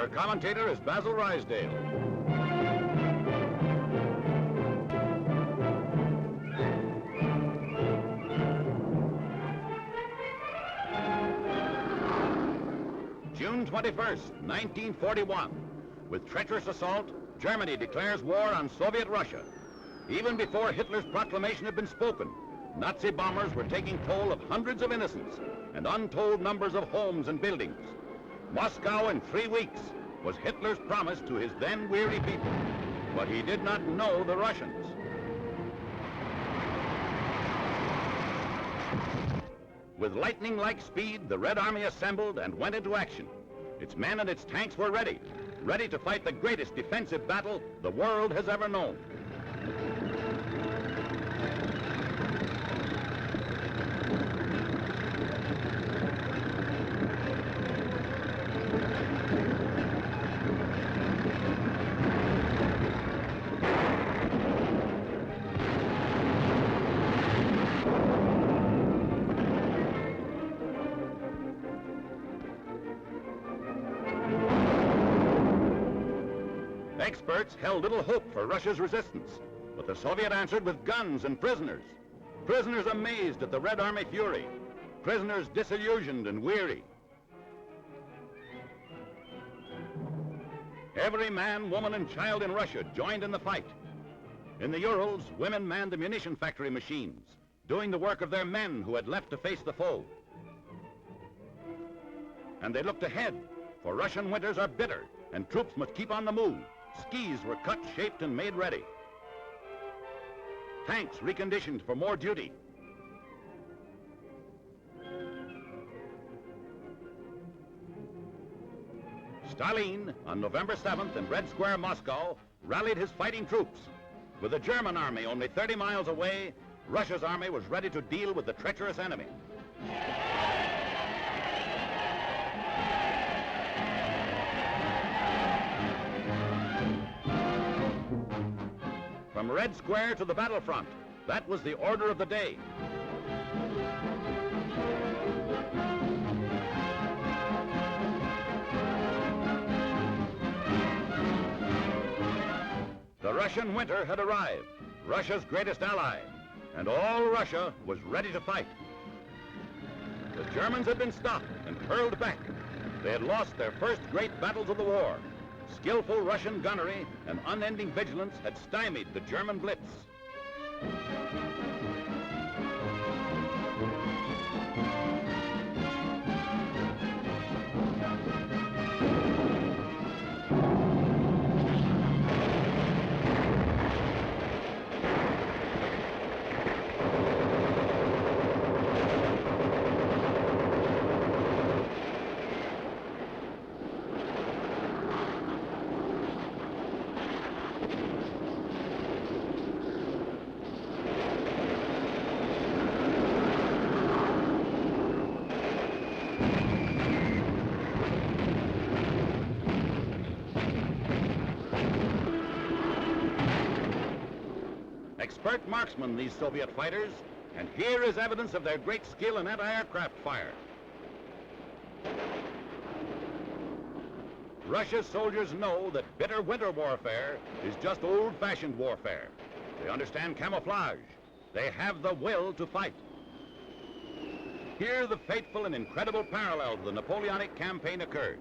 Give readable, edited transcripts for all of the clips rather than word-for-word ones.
Your commentator is Basil Rysdale. June 21st, 1941. With treacherous assault, Germany declares war on Soviet Russia. Even before Hitler's proclamation had been spoken, Nazi bombers were taking toll of hundreds of innocents and untold numbers of homes and buildings. Moscow in 3 weeks was Hitler's promise to his then weary people, but he did not know the Russians. With lightning-like speed, the Red Army assembled and went into action. Its men and its tanks were ready to fight the greatest defensive battle the world has ever known. Experts held little hope for Russia's resistance, but the Soviet answered with guns and prisoners. Prisoners amazed at the Red Army fury. Prisoners disillusioned and weary. Every man, woman, and child in Russia joined in the fight. In the Urals, women manned the munition factory machines, doing the work of their men who had left to face the foe. And they looked ahead, for Russian winters are bitter, and troops must keep on the move. Skis were cut, shaped, and made ready. Tanks reconditioned for more duty. Stalin, on November 7th in Red Square, Moscow, rallied his fighting troops. With the German army only 30 miles away, Russia's army was ready to deal with the treacherous enemy. From Red Square to the battlefront, that was the order of the day. The Russian winter had arrived, Russia's greatest ally, and all Russia was ready to fight. The Germans had been stopped and hurled back. They had lost their first great battles of the war. Skillful Russian gunnery and unending vigilance had stymied the German blitz. Expert marksmen, these Soviet fighters, and here is evidence of their great skill in anti-aircraft fire. Russia's soldiers know that bitter winter warfare is just old-fashioned warfare. They understand camouflage. They have the will to fight. Here the fateful and incredible parallel to the Napoleonic campaign occurred.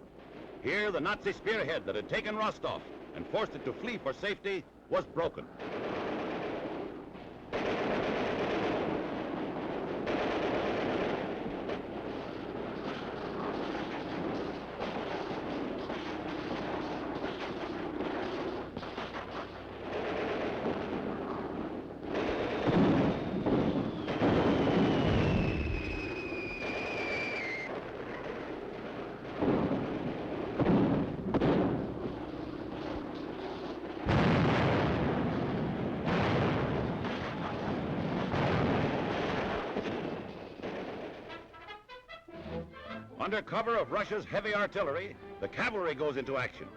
Here the Nazi spearhead that had taken Rostov and forced it to flee for safety was broken. Under cover of Russia's heavy artillery, the cavalry goes into action.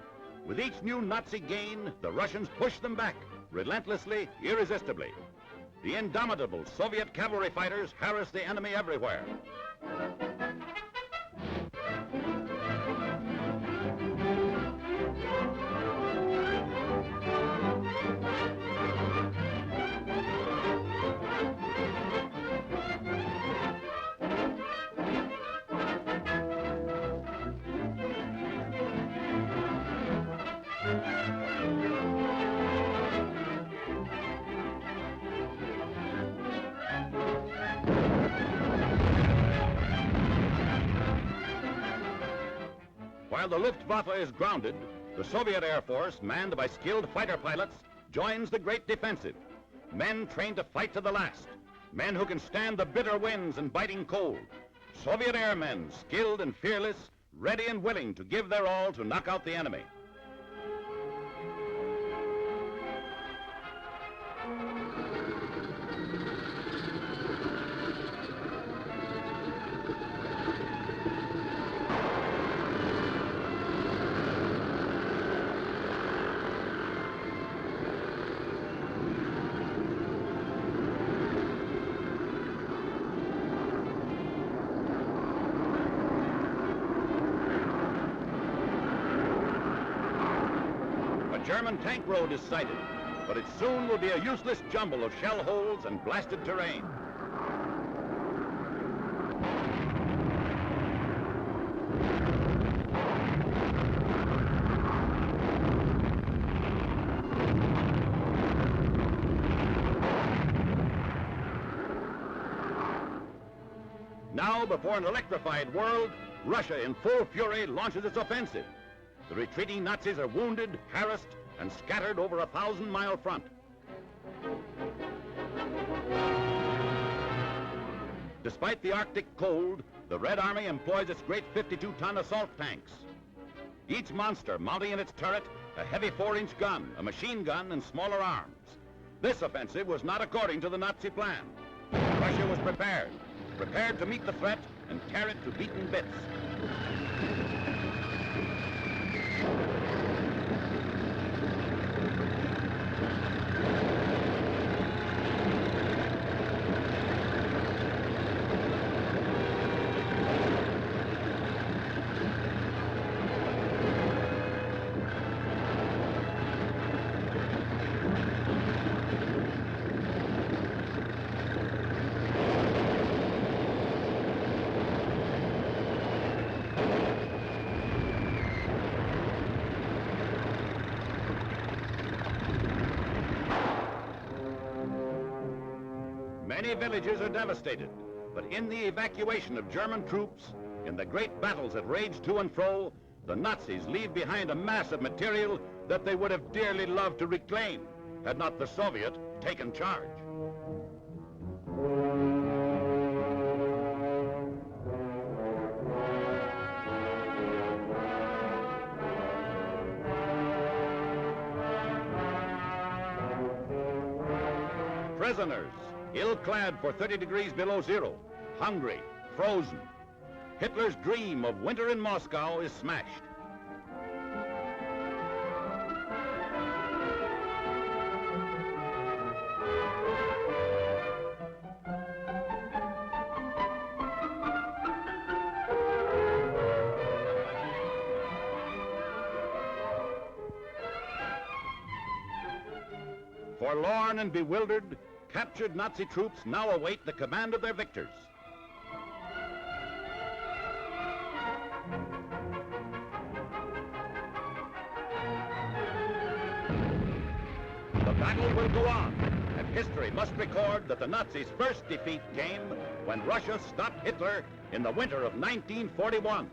With each new Nazi gain, the Russians push them back, relentlessly, irresistibly. The indomitable Soviet cavalry fighters harass the enemy everywhere. While the Luftwaffe is grounded, the Soviet Air Force, manned by skilled fighter pilots, joins the great defensive. Men trained to fight to the last. Men who can stand the bitter winds and biting cold. Soviet airmen, skilled and fearless, ready and willing to give their all to knock out the enemy. German tank road is sighted, but it soon will be a useless jumble of shell holes and blasted terrain. Now, before an electrified world, Russia in full fury launches its offensive. The retreating Nazis are wounded, harassed, and scattered over a 1,000-mile front. Despite the Arctic cold, the Red Army employs its great 52-ton assault tanks. Each monster mounting in its turret a heavy 4-inch gun, a machine gun, and smaller arms. This offensive was not according to the Nazi plan. Russia was prepared to meet the threat and tear it to beaten bits. Many villages are devastated, but in the evacuation of German troops, in the great battles that rage to and fro, the Nazis leave behind a mass of material that they would have dearly loved to reclaim, had not the Soviet taken charge. Prisoners, ill-clad for 30 degrees below zero, hungry, frozen. Hitler's dream of winter in Moscow is smashed. Forlorn and bewildered, captured Nazi troops now await the command of their victors. The battle will go on, and history must record that the Nazis' first defeat came when Russia stopped Hitler in the winter of 1941.